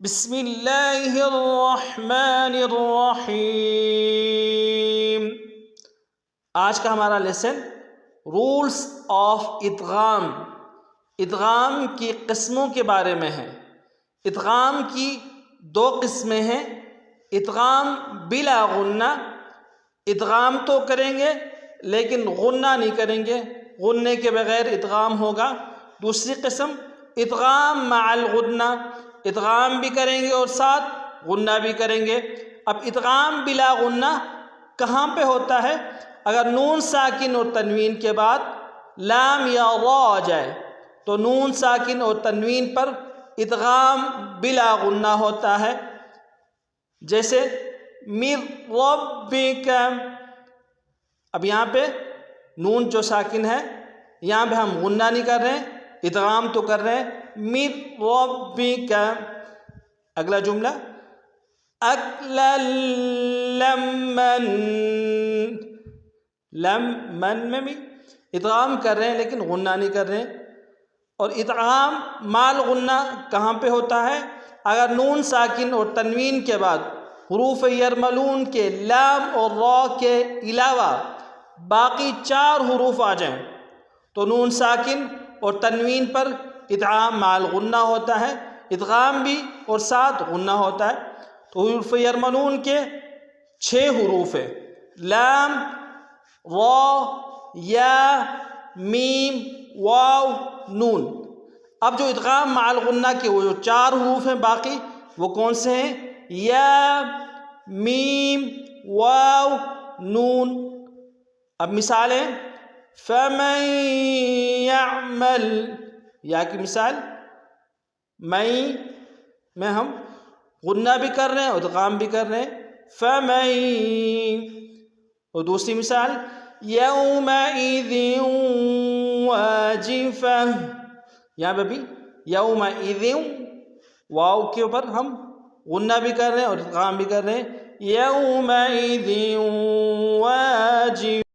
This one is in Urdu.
بسم اللہ الرحمن الرحیم۔ آج کا ہمارا لیسن رولز آف ادغام، ادغام کی قسموں کے بارے میں ہے۔ ادغام کی دو قسمیں ہیں، ادغام بلا غنہ، ادغام تو کریں گے لیکن غنہ نہیں کریں گے، غننے کے بغیر ادغام ہوگا۔ دوسری قسم ادغام مع الغنہ، ادغام بھی کریں گے اور ساتھ غنہ بھی کریں گے۔ اب ادغام بلا غنہ کہاں پہ ہوتا ہے؟ اگر نون ساکن اور تنوین کے بعد لام یا را آ جائے تو نون ساکن اور تنوین پر ادغام بلا غنہ ہوتا ہے، جیسے من ربک۔ اب یہاں پہ نون جو ساکن ہے یہاں پہ ہم غنہ نہیں کر رہے ہیں، ادغام تو کر رہے ہیں، من ربک۔ اگلا جملہ اکلا لمن، لمن میں بھی ادغام کر رہے ہیں لیکن غنہ نہیں کر رہے ہیں۔ اور ادغام مال غنہ کہاں پہ ہوتا ہے؟ اگر نون ساکن اور تنوین کے بعد حروف یرملون کے لام اور را کے علاوہ باقی 4 حروف آ جائیں تو نون ساکن اور تنوین پر ادغام مال غنہ ہوتا ہے، ادغام بھی اور ساتھ غنہ ہوتا ہے۔ تو حروف یرملون کے 6 حروف ہیں، لام، را، یا، میم، واو، نون۔ اب جو ادغام مع الغنہ کے وہ جو 4 حروف ہیں باقی وہ کون سے ہیں؟ یا، میم، واو، نون۔ اب مثالیں، فَمَن يَعْمَلْ، یا کی مثال میں ہم غنہ بھی کر رہے ہیں اور ادغام بھی کر رہے ہیں، فَمَن۔ اور دوسری مثال يَوْمَئِذٍ وَاجِفَةٌ، یہاں پہ بھی يَوْمَئِذٍ واو کے اوپر ہم غنہ بھی کر رہے ہیں اور ادغام بھی کر رہے ہیں، يَوْمَئِذٍ واجفة۔